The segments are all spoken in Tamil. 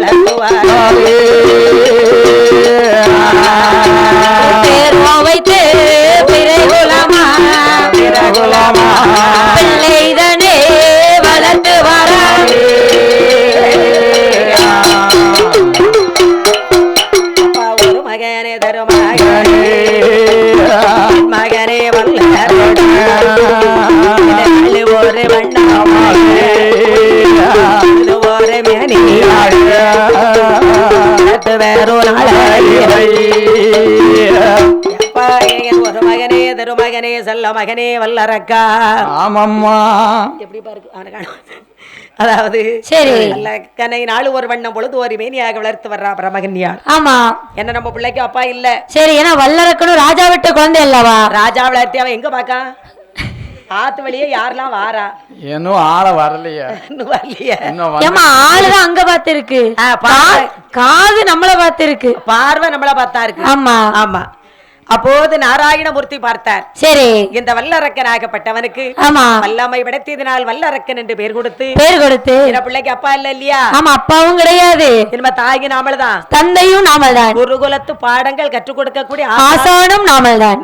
வளர்த்துவாரே வைத்து பிறகுலமா பிள்ளைதனே வளர்த்து வராரே ஒரு மகனே தருமகனே மகனே வல்ல ஒரு வண்ணாமே ஒரு மேனி வேறொரு ஒரு மகனே தருமகனே செல்ல மகனே வல்லரக்கா ஆமம்மா எப்படி பாருக்கு அதாவது சரி கனை நாலு ஒரு வண்ணம் பொழுது ஒரு மேனியாக வளர்த்து வர்றா பிரமகன்யா ஆமா என்ன நம்ம பிள்ளைக்கு அப்பா இல்ல சரி ஏன்னா வல்லரக்கனும் ராஜா விட்ட குழந்தை அல்லவா ராஜா வளர்த்தி அவன் எங்க பாக்கா ஆத்து வழியே யாரெல்லாம் வாரா இன்னும் ஆள வரலையா இன்னும் வரலையா ஏமா ஆளுதான் அங்க பாத்து இருக்கு காது நம்மள பாத்து இருக்கு பார்வை நம்மள பார்த்தா இருக்கு ஆமா ஆமா அப்போது நாராயணமூர்த்தி பார்த்தார் சரி இந்த வல்லரக்கன் ஆகப்பட்டவனுக்கு ஆமா வல்லமை விடத்தியதனால் வல்லரக்கன் என்று பேர் கொடுத்து என் பிள்ளைக்கு அப்பா இல்ல இல்லையா ஆமா அப்பாவும் கிடையாது நம்ம தாய்க்கு நாமள்தான் தந்தையும் நாமள்தான் குருகுலத்து பாடங்கள் கற்றுக் கொடுக்கக்கூடிய ஆசானும்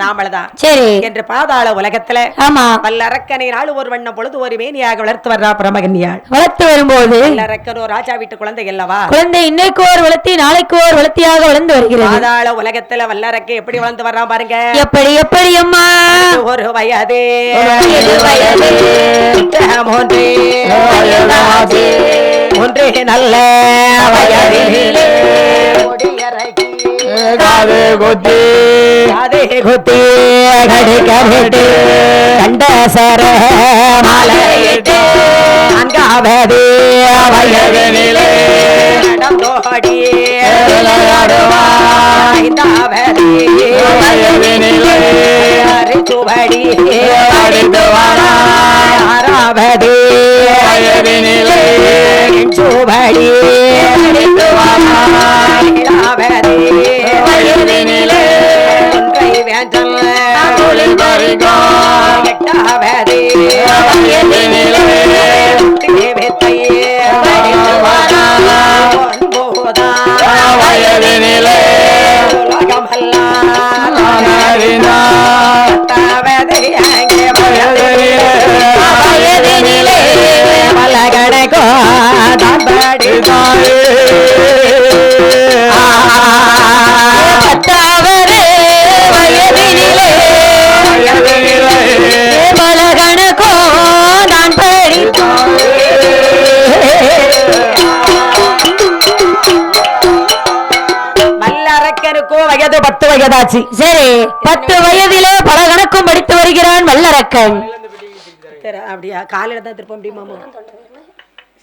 நாமள்தான் சரி என்று பாதாள உலகத்துல ஆமா வல்லரக்கனை நாள் ஒரு வண்ணம் பொழுது ஒரு மேனியாக வளர்த்து வர்றா பிரமகன்யாள் வளர்த்து வரும்போது வல்லரக்கனோ ராஜா வீட்டு குழந்தை அல்லவா குழந்தை இன்னைக்கு ஒரு வளர்த்தி நாளைக்கு ஒரு வளர்த்தியாக வளர்ந்து வருகிறது பாதாள உலகத்துல வல்லரக்கை எப்படி வளர்ந்து பாருங்க எப்படி எப்படி அம்மா ஒரு வயது ஒன்றே நல்ல வயதிலே காதே கொத்தி கடிக்கவிட்டு கண்ட சர மாலையிட்டு அங்காவது வயதிலே நடந்தோடி ஐந்தாவது வயதிலே அரிச்சுவடி ஆறாவது வயதிலே சுவடி ஏழாவது வயதிலே ஒன்றை வேண்டல் எட்டாவது வயதிலே வித்தை வயதிலே உலகமெல்லாம் வயதிலே பலகணக்கோ பத்தாவது வயதிலே பலகணக்கோ நான் படித்தோம் வயது 10 வயதாச்சு சரி 10 வயதிலே பல கணக்கும் படித்து வருகிறான் வல்லரக்கன் அப்படியா காலையில தான் திருப்ப முடியுமா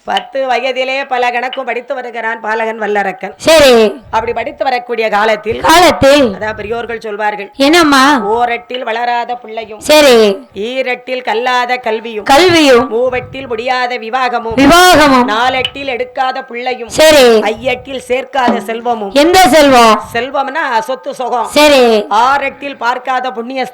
10 வயதிலே பல கணக்கும் படித்து வருகிறான் பாலகன் வல்லரக்கன் சரி அப்படி படித்து வரக்கூடிய காலத்தில் அதான் பெரியோர்கள் சொல்வார்கள் என்னம்மா ஓரட்டில் வளராத பிள்ளையும் சரி ஈரட்டில் கல்லாத கல்வியும் மூவட்டில் முடியாத விவாகமும் நாலெட்டில் எடுக்காத பிள்ளையும் சரி ஐயட்டில் சேர்க்காத செல்வமும் எந்த செல்வம்னா சொத்து சுகம் சரி ஆறெட்டில் பார்க்காத புண்ணிய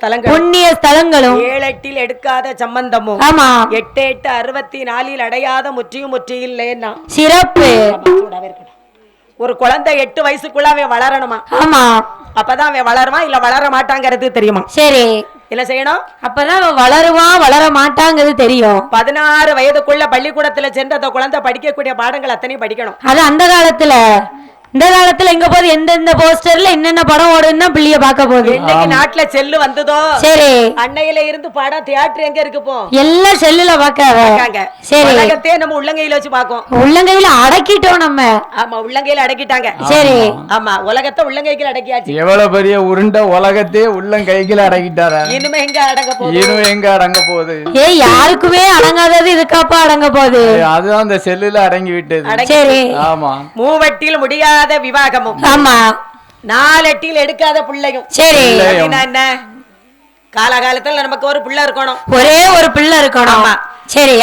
ஸ்தலங்களும் ஏழெட்டில் எடுக்காத சம்பந்தமும் ஆமா 8 8 64 அடையாத முற்றியும் இல்லைன்னா சிறப்பு ஒரு குழந்தை 8 வயசுக்குள்ள அவன் வளரணுமா ஆமா அப்பதான் அவன் வளருமா இல்ல வளர மாட்டாங்கிறது தெரியுமா சரி என்ன செய்யணும் அப்பதான் வளருவா வளர மாட்டாங்கிறது தெரியும் 16 வயதுக்குள்ள பள்ளிக்கூடத்துல சென்று அந்த குழந்தை படிக்கக்கூடிய பாடங்கள் அத்தனையும் படிக்கணும் அது அந்த காலத்துல இந்த காலத்துல எங்க போது எந்தெந்த போஸ்டர்ல என்னென்ன படம் ஓடுன்னா பிள்ளைய பார்க்க போகுது இன்னைக்கு நாட்டுல செல்லு வந்ததோ சரி அன்னையில இருந்து படம் தியேட்டர் எங்க இருக்கு போ எல்லாம் செல்லுல பாக்காங்க சரி உலகத்தையே நம்ம உள்ளங்கையில வச்சு பாக்கோம் உள்ளங்கையில அடக்கிட்டோம் நம்ம ஆமா உள்ளங்கையில அடக்கிட்டாங்க சரி ஆமா உலகத்தை உள்ளங்கையில அடக்கியாச்சு எவ்வளவு பெரிய உருண்ட உலகத்தையே உள்ளங்கையில அடக்கிட்டாரா இனிமே எங்க அடங்க போகுது ஏய் யாருக்குமே அடங்காதது இதுக்காப்பா அடங்க போகுது அதுதான் அந்த செல்லுல அடங்கி விட்டது சரி ஆமா மூவட்டில் முடியாத விவாகமும் ஆமா நாலெட்டில் எடுக்காத பிள்ளையும் சரி என்ன காலகாலத்துல நமக்கு ஒரு பிள்ளை இருக்கணும் ஒரே ஒரு பிள்ளை இருக்கணும் ஆமா சரி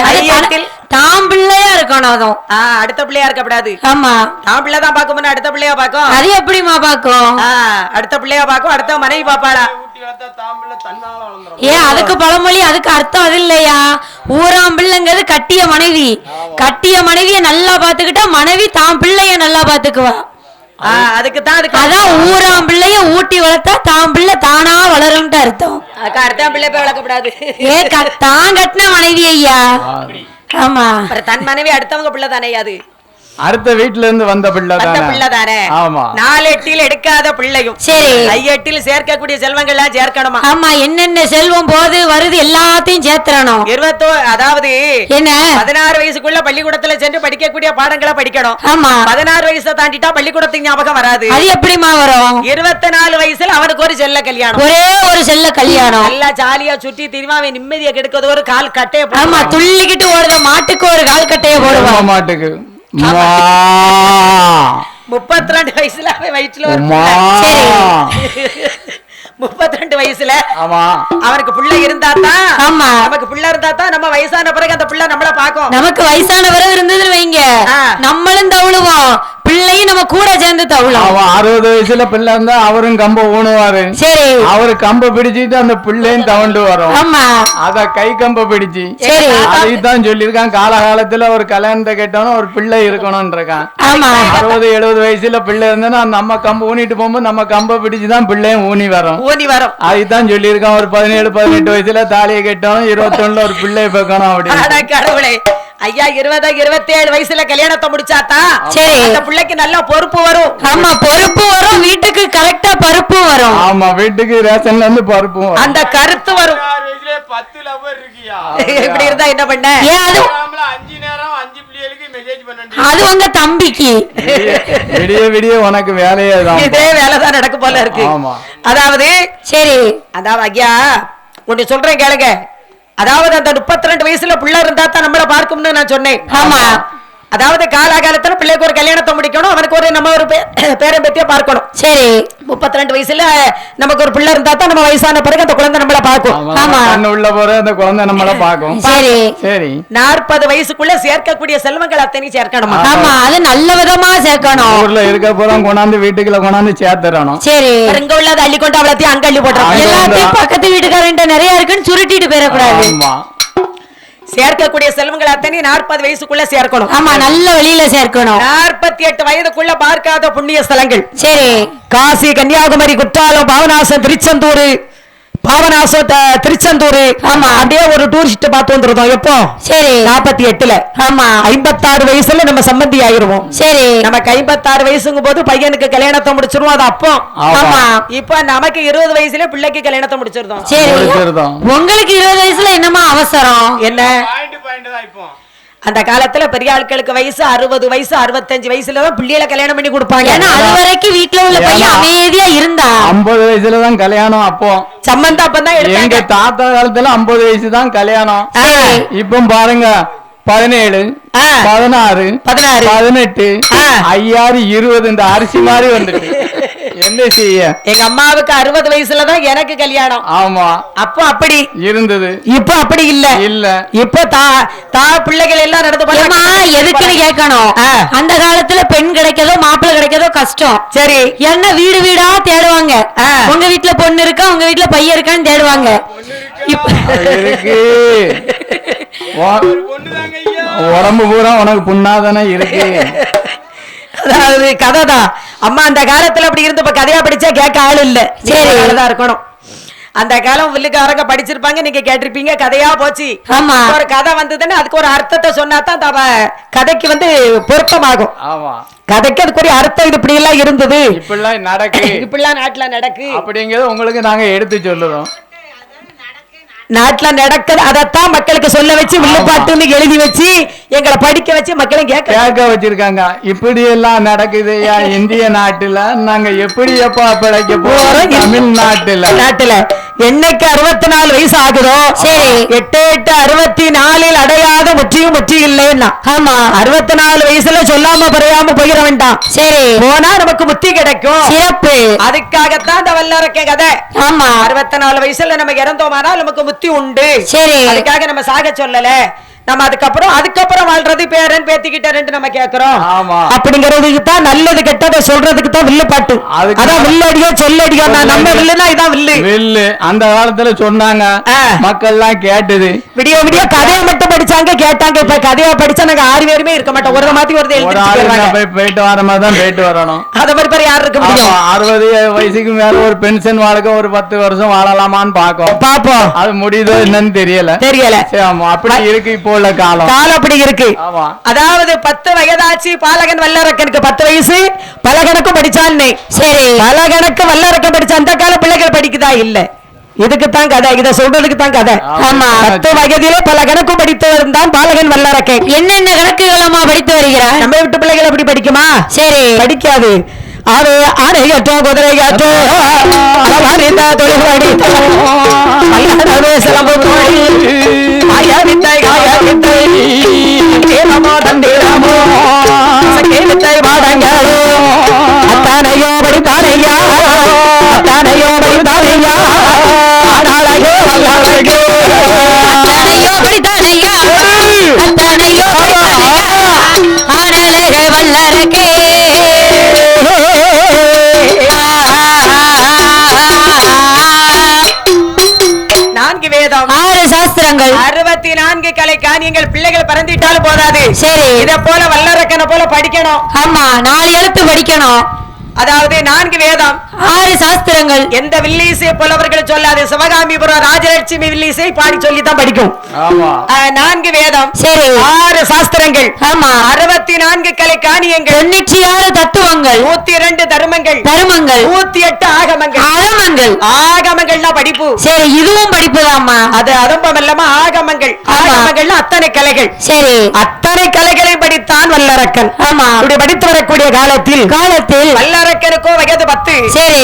தாம் பிள்ளையா இருக்கணும் அதுவும் அடுத்த பிள்ளையா இருக்கக்கூடாது ஆமா தாம் பிள்ளை தான் பாக்கும் அடுத்த பிள்ளையா பாக்கும் அது எப்படிமா பாக்கும் அடுத்த பிள்ளையா பாக்கும் அடுத்த மனைவி பாப்பாளா ஏன் அதுக்கு பழமொழி அதுக்கு அர்த்தம் அது இல்லையா ஊராம் பிள்ளைங்கிறது கட்டிய மனைவி. கட்டிய மனைவிய நல்லா பாத்துக்கிட்டா மனைவி தான் பிள்ளைய நல்லா பாத்துக்குவா. அதான் ஊராம் பிள்ளைய ஊட்டி வளர்த்தா தான் பிள்ளை தானா வளரும்ட்டு அர்த்தம். பிள்ளை போய் வளர்க்கப்படாது. தான் கட்டின மனைவி ஐயா. ஆமா, தன் மனைவி அடுத்தவங்க பிள்ளை தானே. அது அடுத்த வீட்டுல இருந்து வந்த பிள்ளை தானே. ஆமா, 4 எட்டில் எடுக்காத பிள்ளையும் சரி 5 எட்டில் சேர்க்கக்கூடிய செல்வங்கள் எல்லாம் சேர்க்கணுமா? ஆமா, என்னென்ன செல்வம் போது வருது எல்லாத்தையும் சேர்த்தணும். அதாவது என்ன 16 வயசுக்குள்ள பள்ளிக்கூடத்துல சென்று படிக்கக்கூடிய பாடங்களை படிக்கணும். ஆமா, 16 வயசை தாண்டிட்டா பள்ளிக்கூடத்துக்கு ஞாபகம் வராது. அது எப்படிமா வரும்? 24 வயசுல அவனுக்கு ஒரு செல்ல கல்யாணம். ஒரே ஒரு செல்ல கல்யாணம். நல்லா ஜாலியா சுற்றி திரிவா, அவன் நிம்மதியை கெடுக்கிறது ஒரு கால் கட்டைய. ஆமா, துள்ளிக்கிட்டு ஓடுத மாட்டுக்கு ஒரு கால் கட்டைய போடுவான். மாட்டுக்கு 32 வயசுல அவன் வயிற்றுல 32 வயசுல அவனுக்கு பிள்ளை இருந்தாதான். ஆமா, நமக்கு பிள்ளை இருந்தாதான் நம்ம வயசான பிறகு அந்த பிள்ளை நம்மள பாக்கும். நமக்கு வயசான பிறகு இருந்ததுன்னு வைங்க, நம்மளும் தவுளுவோம், பிள்ளையும் நம்ம கூட சேர்ந்து தவுளும். 60 வயசுல பிள்ளை இருந்தா அவரும் கம்ப ஊணுவாரு. சரி, அவரு கம்ப பிடிச்சிட்டு அந்த பிள்ளையும் தவண்டு வரும். ஆமா, அத கை கம்ப பிடிச்சு. சரி, அதைத்தான் சொல்லியிருக்கான். காலகாலத்துல ஒரு கல்யாணத்தை கேட்டோம்னா ஒரு பிள்ளை இருக்கணும்னு இருக்கான். ஆமா, 60-70 வயசுல பிள்ளை இருந்தா நம்ம கம்ப ஊனிட்டு போகும்போது நம்ம கம்ப பிடிச்சுதான் பிள்ளையும் ஊனி வரும். அதுதான் சொல்லியிருக்கான். ஒரு 17-18 வயசுல தாலியை கட்டணும், 21 ஒரு பிள்ளை பார்க்கணும் அப்படின்னு. கடவுளே ஐயா, 20-27 வயசுல கல்யாணத்தை முடிச்சாத்தா சரி அந்த பிள்ளைக்கு நல்ல பொறுப்பு வரும். ஆமா, பொறுப்பு வரும், வீட்டுக்கு கரெக்டா பருப்பு வரும். ஆமா, வீட்டுக்கு ரேஷன்ல இருந்து பருப்பு வரும். அந்த கருத்து வரும். 10 லவர் இருக்கியா? இப்படி இருந்தா என்ன பண்ண? அது 5 நேரம் 5 பிள்ளைகளுக்கு மெசேஜ் பண்ணணும். அது உங்க தம்பிக்கு விடிய உனக்கு வேலையே தான். இதே வேலைதான் நடக்க போல இருக்கு. அதாவது சரி, அதாவது ஐயா ஒன்னு சொல்றேன் கேளுங்க. அதாவது அந்த 32 வயசுல பிள்ளை இருந்தா தான் நம்மள பார்க்கும்னு நான் சொன்னேன். ஆமா, அதாவது காலாகாலத்துல பிள்ளைக்கு ஒரு கல்யாணத்தை முடிக்கணும், அவனுக்கு ஒரு நம்ம ஒரு பேரன் பேத்திய பார்க்கணும். சரி, 32 வயசுல நமக்கு ஒரு பிள்ளை இருந்தா தான் நம்ம வயசான பிறகு அந்த குழந்தை நம்மள பார்க்கும். ஆமா, உள்ள போற அந்த குழந்தை நம்மள பார்க்கும். சரி சரி, 40 வயசுக்குள்ள சேர்க்கக்கூடிய செல்வங்கள் அத்தனை சேர்க்கணும். ஆமா, அது நல்ல விதமா சேர்க்கணும். ஊர்ல இருக்க போற கொண்டாந்து வீட்டுக்குள்ள கொண்டாந்து சேர்த்துறணும். சரி, இங்க உள்ளது அள்ளி கொண்டு அவ்வளோத்தையும் அங்க அள்ளி போட்டுறோம். எல்லாத்தையும் பக்கத்து வீட்டுக்காரன் நிறைய இருக்குன்னு சுருட்டிட்டு போயிடக்கூடாது. சேர்க்கக்கூடிய செல்வங்கள் அத்தனை 40 வயசுக்குள்ள சேர்க்கணும். ஆமா, நல்ல வழியில சேர்க்கணும். 48 வயதுக்குள்ள பார்க்காத புண்ணிய ஸ்தலங்கள். சரி, காசி, கன்னியாகுமரி, குற்றாலம், பாபநாசம், திருச்செந்தூர், திருச்செந்தூர். ஆமா, அப்படியே ஒரு டூரிஸ்ட் பார்த்து வந்துருந்தோம். எப்போ? சரி, 48ல. ஆமா, 56 வயசுல நம்ம சம்பந்தி ஆயிருவோம். சரி, நமக்கு 56 வயசுங்கும் போது பையனுக்கு கல்யாணத்தை முடிச்சிருவோம். அது அப்போ. ஆமா, இப்ப நமக்கு 20 வயசுல பிள்ளைக்கு கல்யாணத்தை முடிச்சிருந்தோம். சரி, உங்களுக்கு 20 வயசுல என்னமா அவசரம்? என்ன அந்த காலத்துல பெரிய ஆட்களுக்கு வயசு 60 வயசு 65 வயசுலதான் பிள்ளைகளை கல்யாணம் பண்ணி கொடுப்பாங்க. ஏன்னா அது வரைக்கும் வீட்டுல உள்ள பையன் அமைதியா இருந்தா. 50 வயசுலதான் கல்யாணம். அப்போ சம்பந்தம் அப்பதான் எங்க தாத்தா காலத்துல 50 வயசு தான் கல்யாணம். இப்ப பாருங்க 17 16 18 5 20 இந்த அரிசி மாதிரி வந்துட்டு என்ன செய்ய? எங்க அம்மாவுக்கு 60 வயசுலதான் எனக்கு கல்யாணம். ஆமா, அப்போ அப்படி இருந்தது. இப்ப அப்படி இல்ல. இப்ப பிள்ளைகள் எல்லாம் நடந்து போலாமா? எதுக்குன்னு கேட்கணும். அந்த காலத்துல பெண் கிடைக்கதோ மாப்பிள்ளை கிடைக்கதோ கஷ்டம். சரி, என்ன வீடு வீடா தேடுவாங்க. உங்க வீட்டுல பொண்ணு இருக்கா, உங்க வீட்டுல பையன் இருக்கான்னு தேடுவாங்க. இருக்கு உடம்பு பூரா உனக்கு புண்ணாதானே இருக்கு. அதாவது கதைதான். அம்மா அந்த காலத்துல அப்படி இருந்து இப்ப கதையா படிச்சா கேட்க ஆள் இல்ல. சரிதான் இருக்கணும். அந்த காலம் வில்லுக்காரங்க படிச்சிருப்பாங்க, நீங்க கேட்டிருப்பீங்க. கதையா போச்சு. ஆமா, ஒரு கதை வந்ததுன்னு அதுக்கு ஒரு அர்த்தத்தை சொன்னாதான் கதைக்கு பொருத்தமாகும். ஆமா, கதைக்கு அதுக்கு ஒரு அர்த்தம். இது இப்படி எல்லாம் இருந்தது, இப்படிலாம் நடக்கு, இப்படிலாம் நாட்டுல நடக்கு அப்படிங்கிறது உங்களுக்கு நாங்க எடுத்து சொல்லுறோம். நாட்டுல நடக்குது, அதத்தான் மக்களுக்கு சொல்ல வச்சு வில்லுப்பாட்டுன்னு எழுதி வச்சு எங்களை படிக்க வச்சு மக்களும் கேட்க வச்சிருக்காங்க. இப்படி எல்லாம் நடக்குது இந்திய நாட்டுல, நாங்க எப்படி எப்ப பிழைக்க போறோம்? தமிழ்நாட்டுல என்னைக்கு 64 வயசு ஆகுதோ, சரி 8-8-64 அடையாத முற்றியும் முற்றி இல்லைன்னா. ஆமா, 64 வயசுல சொல்லாம பறையாம போயிட வேண்டாம். சரி, போனா நமக்கு முத்தி கிடைக்கும். சிறப்பு. அதுக்காகத்தான் இந்த வல்லரக்க கதை. ஆமா, 64 வயசுல நம்ம இறந்தோமானா நமக்கு முத்தி உண்டு. சரி, அதுக்காக நம்ம சாக சொல்லல. நம்ம அதுக்கப்புறம் வாழ்றது பேரன் பேத்திக்கிட்ட நம்ம கேக்குறோம். ஆமா. அப்படிங்கறதுக்கு தான் நல்லது கெட்டதை சொல்றதுக்கு தான் வில்லு பாட்டு. அதான் வில்லடியோ சொல்லடியோ. நம்ம வில்லுனா இதான் வில்லு. வில்லு அந்த காலத்துல சொன்னாங்க, மக்கள் எல்லாம் கேட்டது. விடிய விடிய கதையை மட்டும் படிச்சாங்க, கேட்டாங்க. இப்ப கதையா படிச்சா நாங்க 6 பேருமே இருக்க மாட்டோம். ஒரு மாத்தி ஒரு போயிட்டு வர மாதிரி தான் போயிட்டு வரணும். அத மாதிரி பேர் யாரு இருக்க முடியும்? 60 வயசுக்கு மேல ஒரு பென்ஷன் வாழ்க்கை ஒரு 10 வருஷம் வாழலாமான்னு பாப்போம். அது முடியுதோ என்னன்னு தெரியல. ஆமா, அப்படி இருக்கு இப்போ உள்ள காலம் அப்படி இருக்கு. அதாவது 10 வயதாச்சு பாலகன் வல்லரக்கனுக்கு 10 வயசு. பலகணக்கும் படிச்சான். சரி, பலகணக்கு வல்லரக்கன் படிச்ச அந்த கால பிள்ளைகள் படிக்குதா? இல்ல. இதுக்குத்தான் கதை, இதை சொல்றதுக்கு தான் கதை. ஆமா, 10 வயதிலே பல கணக்கு படித்து இருந்தான் பாலகன் வல்லரக்கன். என்னென்ன கணக்குகளமா படித்து வருகிறார்? நம்ம விட்டு பிள்ளைகள் அப்படி படிக்குமா? சரி, படிக்காது. அது ஆணையற்றோ குதிரை காற்றோ தொழில்வாடி சிலம்பு அத்தானையோ படித்தானையா, அத்தானையோ படித்தானையா, ஆனாலையோ வல்லாலையோ, அத்தானையோ படித்தானையா, அத்தானையோ படித்தானையா, ஆனாலையோ வல்லரக்கே. நான்கு வேதம், 6 சாஸ்திரங்கள், 64 கலை காரியங்கள். பிள்ளைகள் பறந்துட்டாலும் போதாது. சரி, இத போல வல்லரக்கனை போல படிக்கணும். ஆமா, 4 எழுத்து படிக்கணும். அதாவது 4 வேதம், 6 சாஸ்திரங்கள். எந்த வில்லிசை புலவர்கள் சொல்லாது. சிவகாமிபுரம் ராஜலட்சுமி வில்லிசை பாடி சொல்லித்தான் படிக்கும். 4 வேதம், சரி, 6 சாஸ்திரங்கள். ஆமா, 64 கலை காணியங்கள், 96 தத்துவங்கள், 102 தர்மங்கள், 108 ஆகமங்கள்னா படிப்பு. சரி, இதுவும் படிப்பு தான்மா. அது அதம்பம் இல்லாம ஆகமங்கள். ஆகமங்கள்னா அத்தனை கலைகள். சரி, அத்தனை கலைகளை படித்தான் வல்லரக்கன். ஆமா, அப்படி படித்து வரக்கூடிய காலத்தில் வல்லரக்கனுக்கோ வயது 10. சரி,